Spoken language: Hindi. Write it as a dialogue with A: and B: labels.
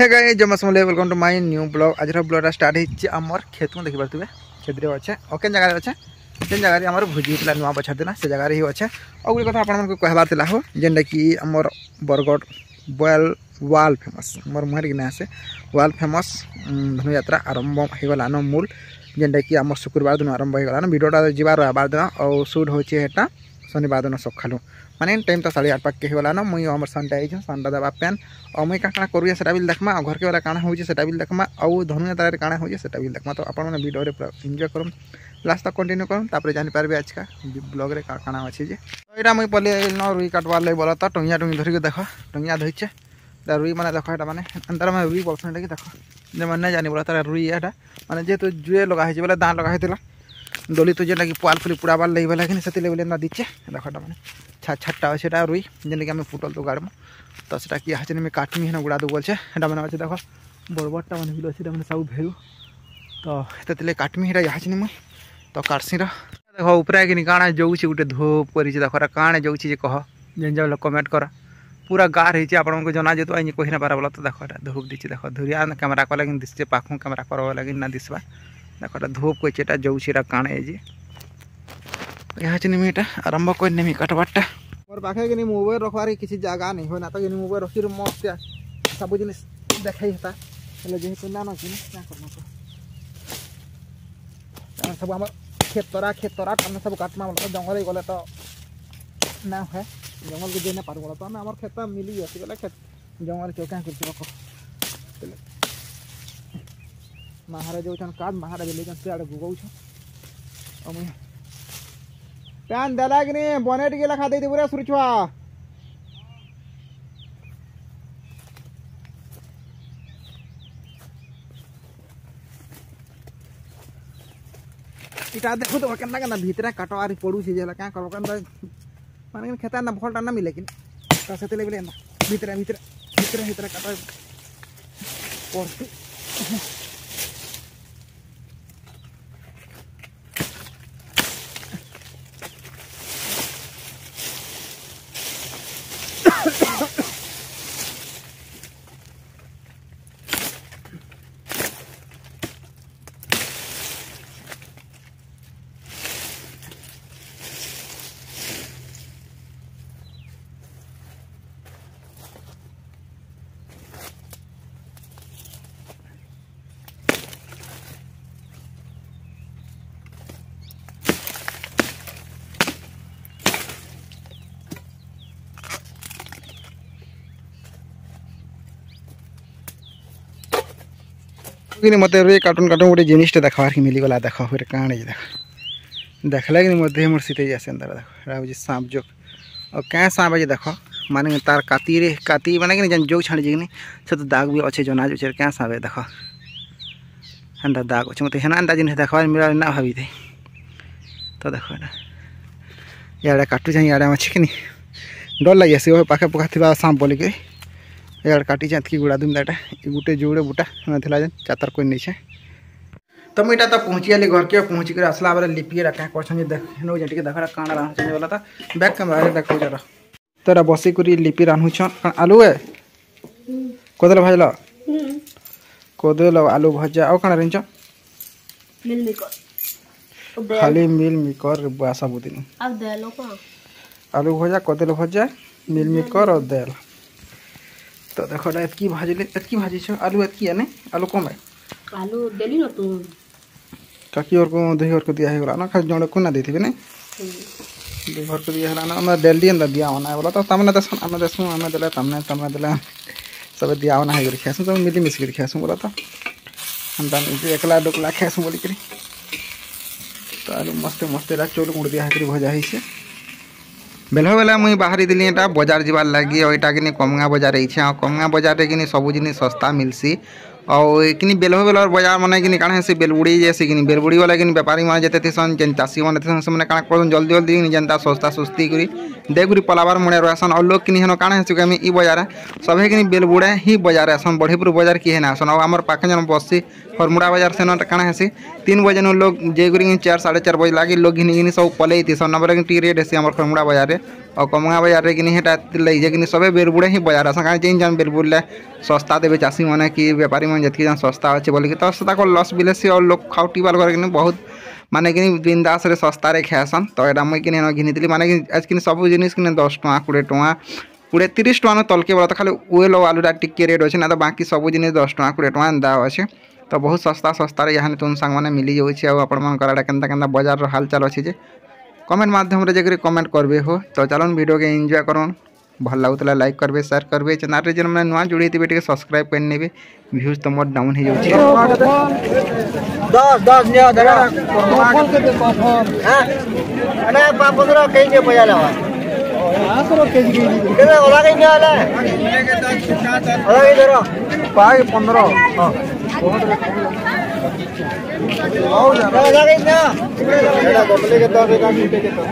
A: हे गाइस जमा समले welcome to my new blog. आज ब्लॉगटा स्टार्ट होइछि हमर खेत में देखि पारथुबे खेत रे अच्छे ओके जगह अच्छे जेन जगह हमर भोजी पिला नुआ बछार देना से जगह ही अच्छे। और गुडी कथा आपन को कहबार तिला हो जेंडा कि हमर बरगड बॉयल वाल फेमस हमर मुहर कि ना से वाल फेमस धनु यात्रा आरंभ हो गलानो मूल जेंडा कि हमर शुक्रवार दिन आरंभ हो गलानो वीडियोटा जिबार बार दिन और शूट होछि हेटा शनिवार दिन सखालु माने टाइम तो 8:30 पाक के होलानो मुई हमर संडे आइछ संडा दबा पेन और मुई काना करूया सेटा भी देखमा घर के वाला काना होजे सेटा भी देखमा और धनु यात्रा काना होजे सेटा भी देखमा। तो आपन माने वीडियो रे पूरा एन्जॉय करम लास्ट तक कंटिन्यू करम तापर जानि पारबे आज का ब्लॉग रे काना अछि जे एटा मुई पले न रुई काटवार ले बोला त टंगिया टंगी धरि के देखो टंगिया धइछे त रुई माने देखो एटा माने अंदर में रुई बोलसन एटा कि देखो जे मन नै जानि बोला त रुई एटा माने जे तो जुए लगा है जे बोले दान लगा हेतिला डोली तो जेटा कि पाल फुली पुड़ाबार लई बोला कि सेति लेवल ना दिचे देखो एटा माने छाटा सेटा रुई जेने कि हमें फुटल तो गाड़म तो सेटा कि हाचने में काटमी है ना गुड़ा दो बोलछे एटा माने अछि देखो बड़बड़टा माने बिलो अछि माने सब भेलु तो हेतले काटमी हेटा हाचने में तो काटसी रा देखो ऊपर कि काना जोउछि गुटे धूप करि छै देखो रा काना जोउछि जे कह जेन जो कमेंट कर पूरा गार है आपन को जना जे तो आइ कहि ना पारा बोला तो देखो एटा धूप दिछि देखो धुरिया कैमरा को लगिन दिसते पाखु कैमरा करवा लगिन ना दिसबा देखो एटा धूप को चेटा जोउछि रा काना ए जे हाचने में एटा आरंभ करने में काटबाटा और पाखे कि मोबाइल रखवार किसी जगह नहीं हो ना तो मोबाइल रखी मस्त सब जिनिस देखाई होता जेहेतु ना ना क्या करना तो सब आम खेतरा सब काटमा बोला तो जंगल गले तो ना है जंगल के जेना पार बोला तो आम खेत मिली आसी गले खेत जंगल क्यों क्या कर महाराज जो काज महाराज ले से आड़े गुगौ और प्यान देला कि नहीं बोनेट के लखा दे पूरा सुरछुआ इटा देखो तो केना केना भीतर काटवारी पड़ू छी जेला क्या करबो कन माने खेता ना भलटा ना मिले कि त सेते लेबे ना भीतर भीतर भीतर भीतर काटा पड़ती कि मत कार्टून कार्टून गोटे जिनिसटे देखार कि मिलीगला देख गोटे काण देख देखला कि मत मोर सीते आसे अंदर देख हूँ सांप जोक और क्या सांप है देख माने तार काती माने कि जोक छाड़ी कि से तो दाग भी अच्छे जना जो क्या सांप है देख हेन्ता दाग अच्छे मत हेना एंता जिन देखा मिला ना भावी थे तो देख इे काटू चाहिए इे अच्छे कि डर लगे आस पाखे पका थी सांप बोलिक यार काटी की गुड़ा दुम दाटा गुटे जोड़े बुटा ना जेन चातर कोई नहीं तो मुझे तो पहुँची गली घर के पहुँच कर आसला बेले लिपि क्या कर देख देखा काण रांधुन बोला तो बैक कैमरा देख जरा तोरा बसिक लिपि रांधुछन आलू है कोदल भाजल कोदल आलू भजा और कण रांच खाली मिल मेकर बुआ सबुदिन आलू भजा कोदल भजा मिल मेकर और दाल तो देखो एतकी भाजले एतकी भाजी छ आलू एतकी है ने आलू कम है
B: आलू देली न तू
A: काकी और को दही और को दिया है ना खाली जोड़े को ना देथि ने दही और को दिया है ना हम डेली अंदर दिया होना बोला तो तमने दसन हम दसु हम देले तमने देले सब दिया होना है खासु तो मिली मिस कर खासु बोला तो हम दान एकला डोकला खासु बोली करी तो आलू मस्त मस्त रा चोल गुड़ दिया है करी भजा है से बेलो बेला मुई बाहरी दिली एटा बाजार जीवार लगी और एटा कि कमगा बाजार है कमगा बाजार कि सब जिन सस्ता मिलसी और कि बेलो बेल बाजार मैंने कि काण है बेलबुड़ी जैसे कि बेलबुड़ी वाला कि बेपारी मैंने जिते थीसन जेन चाषी मैंने थीसन से काण कर जल्दी जल्दी जेनता सस्ता सुस्ती करी देगुरी पलाबार मुड़े रहसन और लोग कि हेन काण है कि ई बाजार सभे कि बेलबुड़ा ही बाजार आसन बढ़ीपुर बाजार किए ना आसन और आमर पाखे जन बसी फरमुड़ा बाजार से काण है 3 बजे लोग जेगुरी 4 साढ़े 4 बजे लगे लोग घिनी घिनी सब पलई थी सन बोले रेट है फरमुड़ा बाजार और कमगा बाजार रे कि हेटा लगे कि सबे बेरबुड़े ही बाजार आस कहीं जेन जान बेरबुड़े सस्ता देवे चाषी मैंने कि बेपारी मैंने जितकी जान सस्ता अच्छे बोलिक तो सदा लस बिले से और लोग खाउटी बाल कर बहुत माने कि बिंदास रे सस्ता रे खाएसन तो यहाँ मुझे कि घिनी माने कि आज कि सब जिनिस कि 10 टଙ୍କା 20 टଙ୍କା 20-30 टଙ୍କା तलके बोला तो खाली ओएल आलूटा टिके रेट अच्छे ना तो बाकी सब जिनिस 10 टଙ୍କା 20 टଙ୍କା एंता अच्छे तो बहुत सस्ता सस्ता यहाँ तुम सांग मैंने मिली जाऊँगी आपड़ा केन्ता बजार हालचाल अच्छे जे कमेंट माध्यम रे जाकर कमेंट करबे हो तो चलन वीडियो के एंजॉय करन भल लागुतला लाइक करबे शेयर करबे चैनल रे जन मैंने नुआ जुड़ी थी बेटे सब्सक्राइब कर नेबे व्यूज तो मोर डाउन हो जाउची
C: 10 ने दादा कॉल के दे कॉल हां अरे 15 केजी के बजा लवा हां करो केजी के ओला के आला ओला के जरा पाए 15 हां आओ जा ओला के ना एड़ा बदले के 10 का मीटे के तो